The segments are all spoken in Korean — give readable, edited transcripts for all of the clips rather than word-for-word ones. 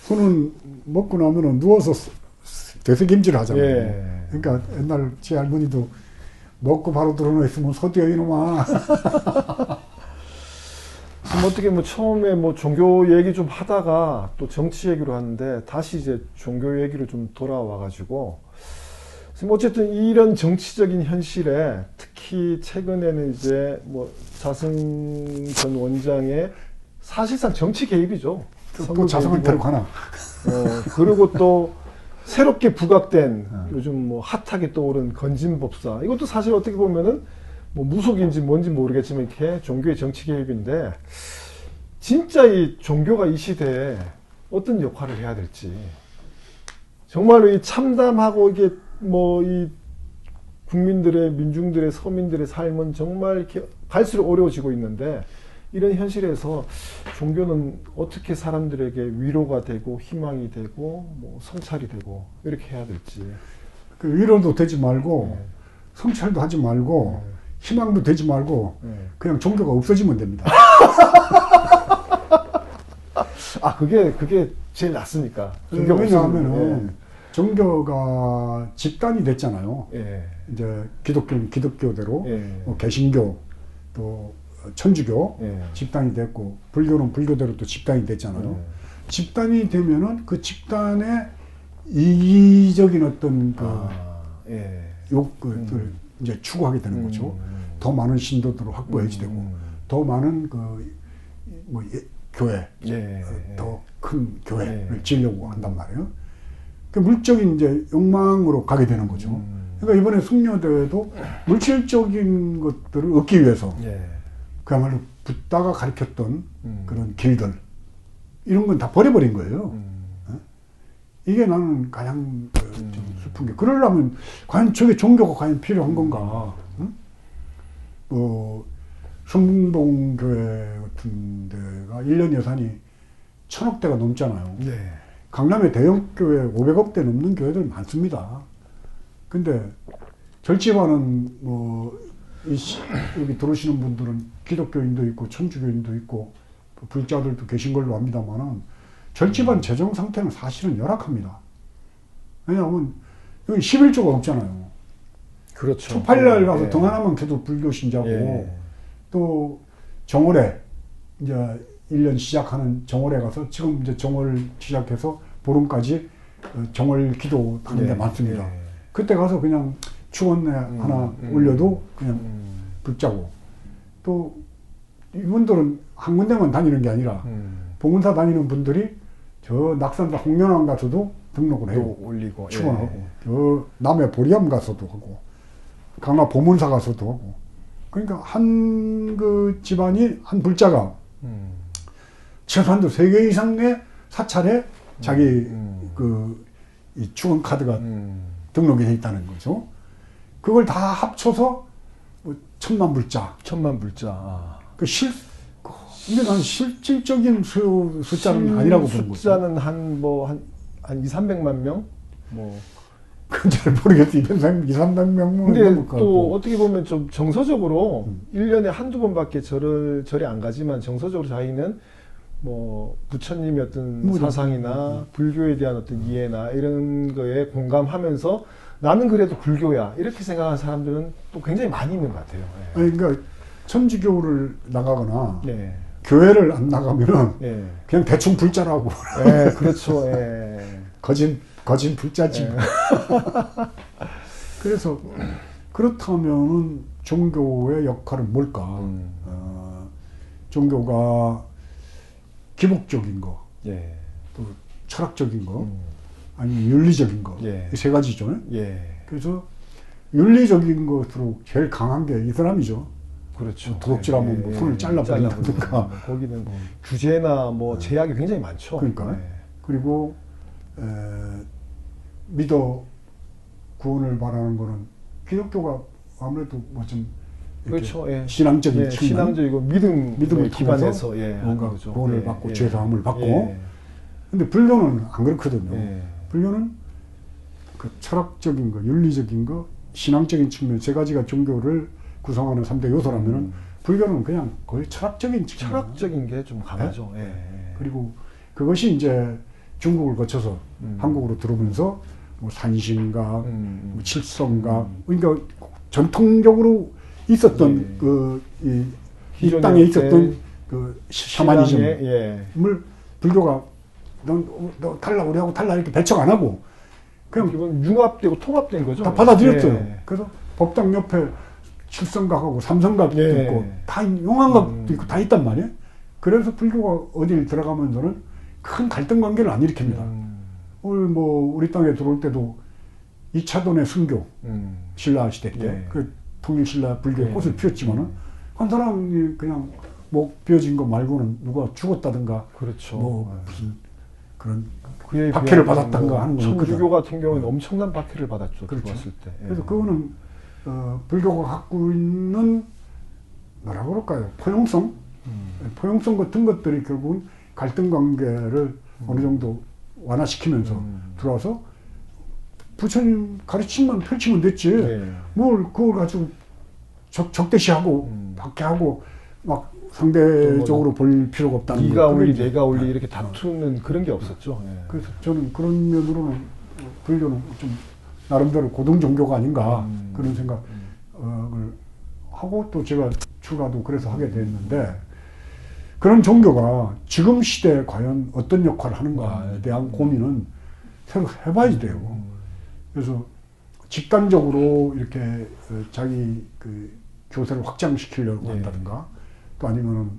후는 먹고 나면은 누워서 되새김질 하잖아요. 예. 그러니까 옛날 제 할머니도 먹고 바로 들어놓 있으면 소띠어 이놈아. 지금 어떻게 뭐 처음에 뭐 종교 얘기 좀 하다가 또 정치 얘기로 하는데 다시 이제 종교 얘기로 좀 돌아와가지고 지금 어쨌든 이런 정치적인 현실에 특히 최근에는 이제 뭐 자승 전 원장의 사실상 정치 개입이죠. 또 자성을 데리고 가나. 그리고 또 새롭게 부각된 요즘 뭐 핫하게 떠오른 건진법사 이것도 사실 어떻게 보면은 뭐 무속인지 뭔지 모르겠지만 이렇게 종교의 정치 개입인데 진짜 이 종교가 이 시대에 어떤 역할을 해야 될지 정말로 이 참담하고 이게 뭐 이 국민들의 민중들의 서민들의 삶은 정말 이렇게 갈수록 어려워지고 있는데 이런 현실에서 종교는 어떻게 사람들에게 위로가 되고 희망이 되고 뭐 성찰이 되고 이렇게 해야 될지 그 위로도 되지 말고 네. 성찰도 하지 말고 희망도 되지 말고 그냥 종교가 없어지면 됩니다. 아 그게 제일 낫습니까? 왜냐하면은 종교가 집단이 됐잖아요. 예. 이제 기독교는 기독교대로 예. 뭐 개신교 또 천주교 예. 집단이 됐고 불교는 불교대로 또 집단이 됐잖아요. 집단이 되면은 그 집단의 이기적인 어떤 그 예. 욕구를 이제 추구하게 되는 거죠. 더 많은 신도들을 확보해야지 되고 더 많은 뭐 교회 예. 더 큰 교회를 예. 지으려고 한단 말이에요. 그 물적인 이제 욕망으로 가게 되는 거죠. 그러니까 이번에 승려대회도 물질적인 것들을 얻기 위해서 예. 그야말로 붓다가 가르쳤던 그런 길들 이런 건 다 버려버린 거예요. 이게 나는 가장 좀 슬픈 게 그러려면 과연 저게 종교가 과연 필요한 건가? 응? 뭐 성봉교회 같은 데가 1년 예산이 1000억대가 넘잖아요. 네. 강남에 대형 교회 500억대 넘는 교회들 많습니다. 근데 절집안은 뭐 여기 들어오시는 분들은 기독교인도 있고 천주교인도 있고 불자들도 계신 걸로 압니다만은 절집안 재정 상태는 사실은 열악합니다. 왜냐하면 여기 11조가 없잖아요. 그렇죠. 초팔날 가서 예. 등 하나만 켜도 불교 신자고 예. 또 정월에 이제 1년 시작하는 정월에 가서 지금 이제 정월 시작해서 보름까지 정월 기도 하는 데 많습니다. 예. 그때 가서 그냥 추원내 하나 올려도 그냥 붙자고 또 이분들은 한 군데만 다니는 게 아니라 봉은사 다니는 분들이 저 낙산사 홍련암 가서도 등록을 해요. 올리고 추원하고 예. 저 남해 보리암 가서도 하고 강화 보문사 가서도 하고 그러니까 한 그 집안이 한 불자가 최소한도 3개 이상의 사찰에 자기 이 추원 카드가 등록이 돼 있다는 거죠. 그걸 다 합쳐서 뭐 1000만 불자. 1000만 불자. 이게 난 실질적인 숫자는 아니라고 보는 거죠. 숫자는 한 2, 300만 명? 뭐. 그건 잘 모르겠어요. 2, 300명은 근데 넘을 것 또 같고. 어떻게 보면 좀 정서적으로 1년에 한두 번밖에 절에 안 가지만 정서적으로 자기는 뭐 부처님의 어떤 사상이나 불교에 대한 어떤 이해나 이런 거에 공감하면서 나는 그래도 불교야 이렇게 생각하는 사람들은 또 굉장히 많이 있는 것 같아요. 예. 아니, 그러니까 천주교를 나가거나 네. 교회를 안 나가면은 예. 그냥 대충 불자라고. 예, 그렇죠. 예. 거진 불자지. 예. 그래서 그렇다면은 종교의 역할은 뭘까? 종교가 기복적인 거, 예. 또 철학적인 거, 아니면 윤리적인 거, 예. 이 세 가지죠. 예. 그래서 윤리적인 것으로 제일 강한 게 이슬람이죠. 그렇죠. 도둑질하면 뭐 손을 잘라버린다든가. 거기는 규제나 뭐 제약이 굉장히 많죠. 그러니까. 예. 그리고 믿어 구원을 바라는 거는 기독교가 아무래도 뭐 좀 그렇죠. 예. 신앙적인 예, 측면, 신앙적이고 믿음을 기반해서 뭔가 그렇죠. 구원을 예, 받고 예. 죄사함을 받고. 예. 근데 불교는 안 그렇거든요. 예. 불교는 그 철학적인 거, 윤리적인 거, 신앙적인 측면 세 가지가 종교를 구성하는 3대 요소라면은 불교는 그냥 거의 철학적인 측면. 철학적인 게 좀 강하죠. 예. 예. 그리고 그것이 이제 중국을 거쳐서 한국으로 들어오면서 뭐 산신각, 뭐 칠성각, 그러니까 전통적으로 있었던 이 땅에 있었던 그 샤머니즘을 불교가 너 달라 우리하고 달라 이렇게 배척 안 하고 그냥 기본 융합되고 통합된 거죠. 다 받아들였어요. 그래서 법당 옆에 칠성각하고 삼성각도 있고 다 용왕각도 있고 다 있단 말이에요. 그래서 불교가 어딜 들어가면서는 큰 갈등 관계를 안 일으킵니다. 오늘 뭐 우리 땅에 들어올 때도 이차돈의 순교 신라 시대 때 그 통일신라 불교의 꽃을 피웠지만은 한 사람이 그냥 목 비어진 거 말고는 누가 죽었다든가 그렇죠. 뭐 무슨 그런 그에 박해를 비하면 받았던가 하는 거거든. 천주교 같은 경우는 엄청난 박해를 받았죠. 그렇죠. 들어왔을 때. 그래서 그거는 불교가 갖고 있는 뭐라 그럴까요? 포용성 같은 것들이 결국은 갈등 관계를 어느 정도 완화시키면서 들어와서 부처님 가르침만 펼치면 됐지. 뭘 그걸 가지고 적대시하고 박해하고 막 상대적으로 볼 필요가 없다는 네가 올리 내가 올리 이렇게 다투는 그런 게 없었죠. 그래서 저는 그런 면으로는 불교는 좀 나름대로 고등 종교가 아닌가 그런 생각을 하고 또 제가 출가도 그래서 하게 됐는데 그런 종교가 지금 시대에 과연 어떤 역할을 하는가에 대한 고민은 새로 해봐야 돼요. 그래서 집단적으로 이렇게 자기 그 교세를 확장시키려고 한다든가 또 아니면은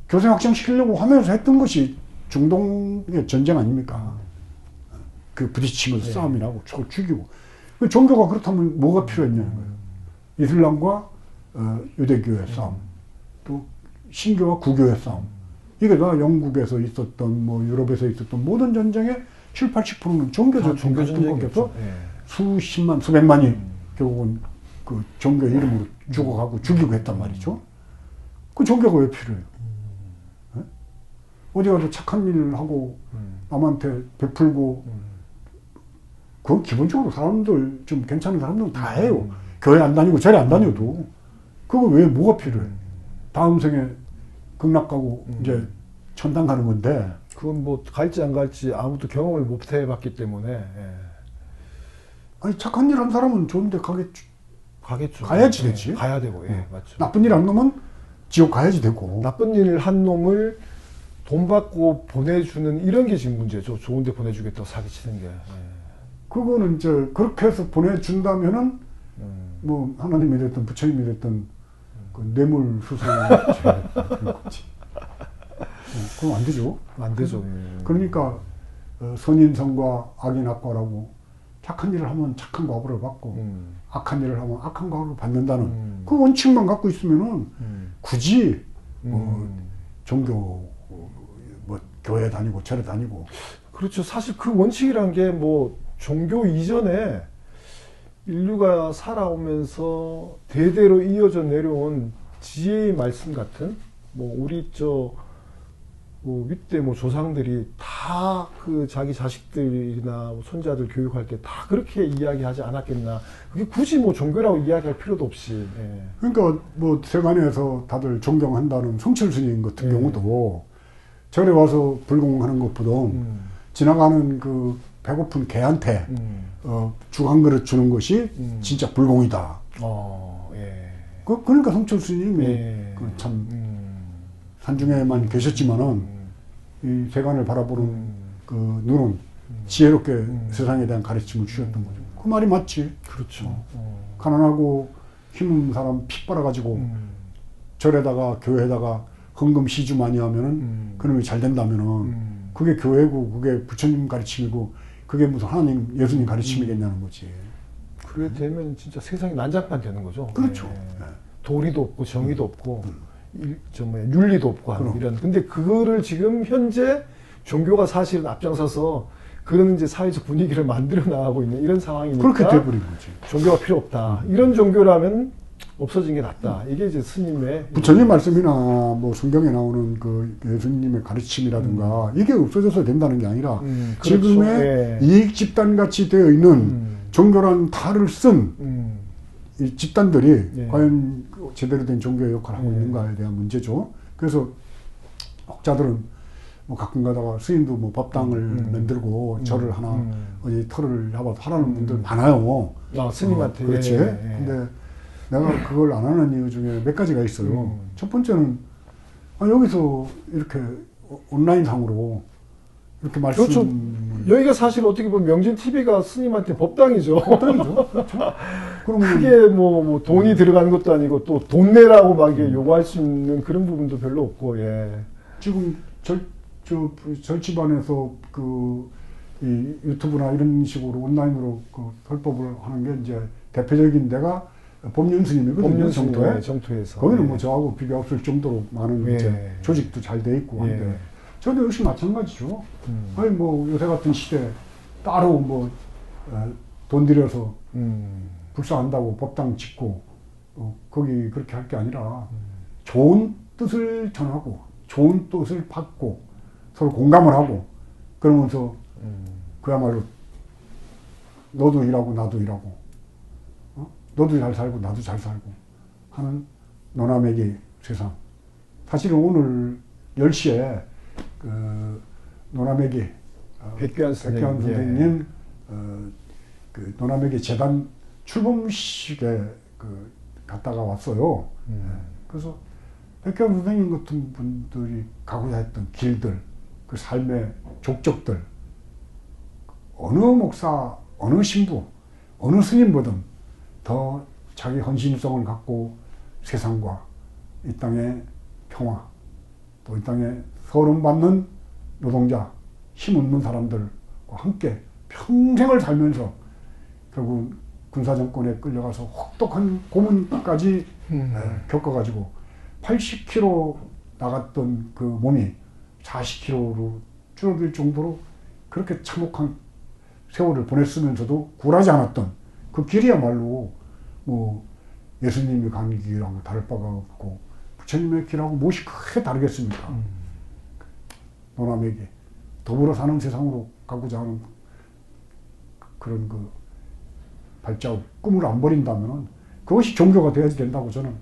교세 확장시키려고 하면서 했던 것이 중동의 전쟁 아닙니까? 그 부딪히면서 싸움이라고 죽이고. 그 종교가 그렇다면 뭐가 필요했냐는 거예요. 이슬람과 유대교의 싸움, 또 신교와 구교의 싸움. 이게 다 영국에서 있었던 뭐 유럽에서 있었던 모든 전쟁의 7, 80%는 종교 전쟁이었어. 수십만, 수백만이 결국은 그 종교 이름으로 죽어가고 죽이고 했단 말이죠. 그 종교가 왜 필요해요? 네? 어디 가서 착한 일을 하고 남한테 베풀고 그건 기본적으로 사람들 좀 괜찮은 사람들은 다 해요. 교회 안 다니고 절에 안 다녀도 그거 왜 뭐가 필요해? 다음 생에 극락 가고 이제 천당 가는 건데 그건 뭐 갈지 안 갈지 아무도 경험을 못 해봤기 때문에 아니 착한 일 한 사람은 좋은데 가겠죠. 가야지 되지. 가야 되고 맞죠. 나쁜 일 한 놈은 지옥 가야지 되고. 나쁜 일 한 놈을 돈 받고 보내주는 이런 게 지금 문제죠. 좋은데 보내주겠다고 사기치는 게. 그거는 이제 그렇게 해서 보내준다면은 뭐 하나님이 됐든 부처님이 됐든 그 뇌물 수수 그런 거지. 그럼 안 되죠. 안 되죠. 그러니까 선인성과 악인악과라고 착한 일을 하면 착한 과보를 받고 악한 일을 하면 악한 과보를 받는다는 그 원칙만 갖고 있으면은 굳이 뭐 종교 뭐 교회 다니고 절에 다니고 그렇죠. 사실 그 원칙이란 게 뭐 종교 이전에 인류가 살아오면서 대대로 이어져 내려온 지혜의 말씀 같은 뭐 우리 뭐 윗대 뭐 조상들이 다 그 자기 자식들이나 손자들 교육할 때 다 그렇게 이야기하지 않았겠나. 그게 굳이 뭐 종교라고 이야기할 필요도 없이. 그러니까 뭐 세간에서 다들 존경한다는 성철 스님 같은 경우도 절에 와서 불공하는 것보다 지나가는 그 배고픈 개한테 죽 한 그릇 주는 것이 진짜 불공이다. 그러니까 성철 스님이 참 산중에만 계셨지만은 이 세간을 바라보는 그 눈은 지혜롭게 세상에 대한 가르침을 주셨던 거죠. 그 말이 맞지. 그렇죠. 가난하고 힘없는 사람 피 빨아가지고 절에다가 교회에다가 헌금 시주 많이 하면은 그놈이 잘 된다면은 그게 교회고 그게 부처님 가르침이고 그게 무슨 하나님 예수님 가르침이겠냐는 거지. 그래 되면 진짜 세상이 난장판 되는 거죠. 그렇죠. 도리도 없고 정의도 없고 윤리도 없고 하는 이런. 근데 그거를 지금 현재 종교가 사실은 앞장서서 그런 이제 사회적 분위기를 만들어 나가고 있는 이런 상황이니까 그렇게 돼버린 거지. 종교가 필요 없다. 이런 종교라면 없어진 게 낫다. 이게 이제 스님의 부처님 말씀이나 뭐 성경에 나오는 그 예수님의 가르침이라든가 이게 없어져서 된다는 게 아니라 그렇죠. 지금의 이익 집단 같이 되어 있는 종교란 탈을 쓴 이 집단들이 과연 제대로 된 종교의 역할을 하고 있는가에 대한 문제죠. 그래서 학자들은 뭐 가끔 가다가 스님도 뭐 법당을 만들고 절을 하나 어디 터를 잡아서 하라는 분들 많아요. 아, 스님한테. 그렇지. 예, 예. 근데 내가 그걸 안 하는 이유 중에 몇 가지가 있어요. 첫 번째는 여기서 이렇게 온라인상으로 이렇게 말씀. 그렇죠. 여기가 사실 어떻게 보면 명진 TV가 스님한테 법당이죠. 법당이죠. 그렇죠. 그러면 크게 뭐 돈이 들어가는 것도 아니고 또 돈 내라고 막 이게 요구할 수 있는 그런 부분도 별로 없고, 예. 지금 절집안에서 이 유튜브나 이런 식으로 온라인으로 그 설법을 하는 게 이제 대표적인 데가 법륜스님이거든요. 법륜스님, 정토에. 정토에서. 거기는 예. 뭐 저하고 비교 없을 정도로 많은 예. 이제 조직도 잘 돼 있고 한데 예. 저도 역시 마찬가지죠. 아니 뭐 요새 같은 시대 따로 뭐 돈 들여서 불사한다고 법당 짓고 거기 그렇게 할 게 아니라 좋은 뜻을 전하고 좋은 뜻을 받고 서로 공감을 하고 그러면서 그야말로 너도 일하고 나도 일하고 너도 잘 살고 나도 잘 살고 하는 노남에게 세상. 사실은 오늘 10시에 노남에게 백규환 선생님 그 노남에게 재단 출범식에 갔다가 왔어요. 그래서 백규환 선생님 같은 분들이 가고자 했던 길들, 그 삶의 족적들, 어느 목사, 어느 신부, 어느 스님보든 더 자기 헌신성을 갖고 세상과 이 땅의 평화, 또 이 땅에 서름받는 노동자, 힘없는 사람들과 함께 평생을 살면서 결국 군사정권에 끌려가서 혹독한 고문까지 겪어가지고 80kg 나갔던 그 몸이 40kg로 줄어들 정도로 그렇게 참혹한 세월을 보냈으면서도 굴하지 않았던 그 길이야말로 뭐 예수님의 간 길하고 다를 바가 없고 부처님의 길하고 무엇이 크게 다르겠습니까? 노남에게 더불어 사는 세상으로 가고자 하는 그런 그 발자국, 꿈을 안 버린다면 그것이 종교가 되어야 된다고 저는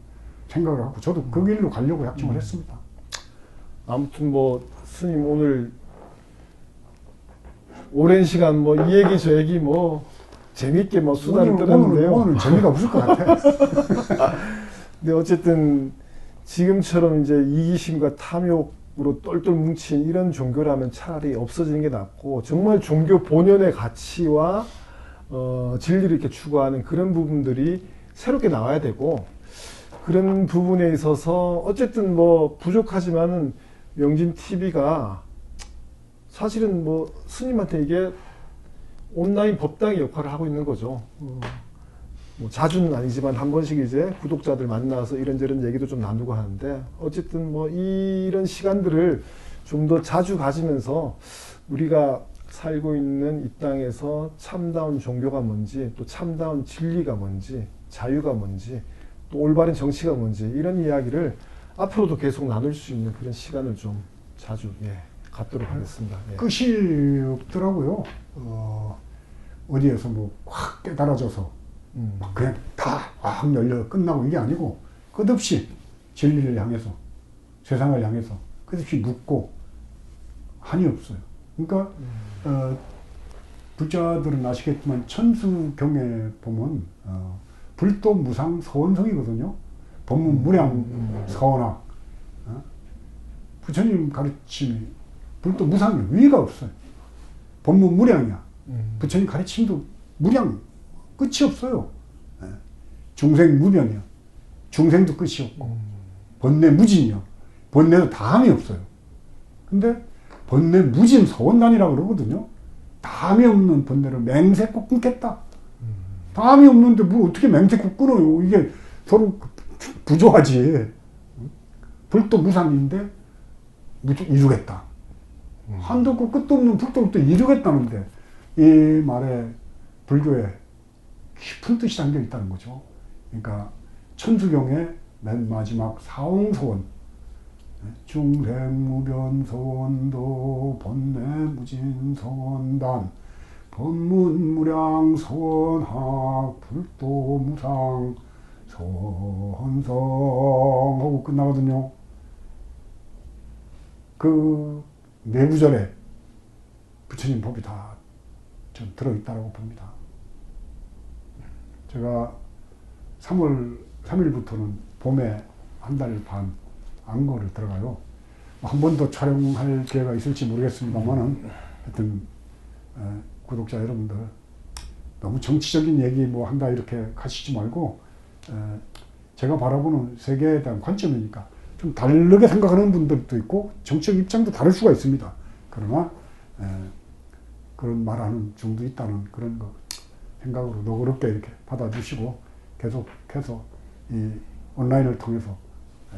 생각을 하고 저도 그 길로 가려고 약정을 했습니다. 아무튼 뭐 스님 오늘 오랜 시간 뭐 이 얘기 저 얘기 뭐 재밌게 뭐 수다를 떨었는데요. 오늘은 재미가 없을 것 같아. 근데 어쨌든 지금처럼 이제 이기심과 탐욕으로 똘똘 뭉친 이런 종교라면 차라리 없어지는 게 낫고 정말 종교 본연의 가치와 진리를 이렇게 추구하는 그런 부분들이 새롭게 나와야 되고 그런 부분에 있어서 어쨌든 뭐 부족하지만은 명진 TV가 사실은 뭐 스님한테 이게 온라인 법당의 역할을 하고 있는 거죠. 뭐 자주는 아니지만 한 번씩 이제 구독자들 만나서 이런저런 얘기도 좀 나누고 하는데 어쨌든 뭐 이런 시간들을 좀 더 자주 가지면서 우리가 살고 있는 이 땅에서 참다운 종교가 뭔지 또 참다운 진리가 뭔지 자유가 뭔지 또 올바른 정치가 뭔지 이런 이야기를 앞으로도 계속 나눌 수 있는 그런 시간을 좀 자주 갖도록 하겠습니다. 예. 끝이 없더라고요. 어디에서 뭐 확 깨달아져서 막 그냥 다 확 열려 끝나고 이게 아니고 끝없이 진리를 향해서 세상을 향해서 끝없이 묻고 한이 없어요. 그러니까 불자들은 아시겠지만 천수경에 보면 불도 무상 서원성이거든요. 법문 무량 서원학. 부처님 가르침이 불도 무상이에요. 위가 없어요. 법문 무량이야. 부처님 가르침도 무량 끝이 없어요. 중생 무변이요. 중생도 끝이 없고 번뇌 무진이요. 번뇌도 다함이 없어요. 근데 번뇌 무진 서원단이라고 그러거든요. 다함이 없는 번뇌를 맹세코 끊겠다. 다함이 없는데 뭘 어떻게 맹세코 끊어요. 이게 서로 부조하지. 불도 무상인데 이루겠다. 한도 없고 끝도 없는 불도 또 이루겠다는데 이 말에 불교에 깊은 뜻이 담겨 있다는 거죠. 그러니까 천수경의 맨 마지막 사홍서원 중생무변서원도 번뇌무진서원단 법문무량서원학 불도무상 서원성 하고 끝나거든요. 그 네 구절에 부처님 법이 다 좀 들어있다고 봅니다. 제가 3월 3일부터는 봄에 한 달 반 안거를 들어가요. 한 번 더 촬영할 기회가 있을지 모르겠습니다만은 하여튼 구독자 여러분들 너무 정치적인 얘기 뭐 한다 이렇게 가시지 말고 제가 바라보는 세계에 대한 관점이니까 좀 다르게 생각하는 분들도 있고 정책 입장도 다를 수가 있습니다. 그러나 그런 말하는 중도 있다는 그런 거 생각으로 너그럽게 이렇게 받아주시고 계속해서 이 온라인을 통해서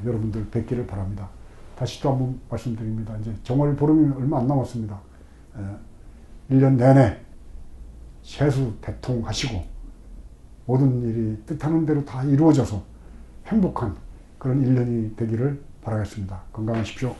여러분들 뵙기를 바랍니다. 다시 또 한번 말씀드립니다. 이제 정월 보름이 얼마 안 남았습니다. 1년 내내 세수 대통하시고 모든 일이 뜻하는 대로 다 이루어져서 행복한 그런 1년이 되기를 바라겠습니다. 건강하십시오.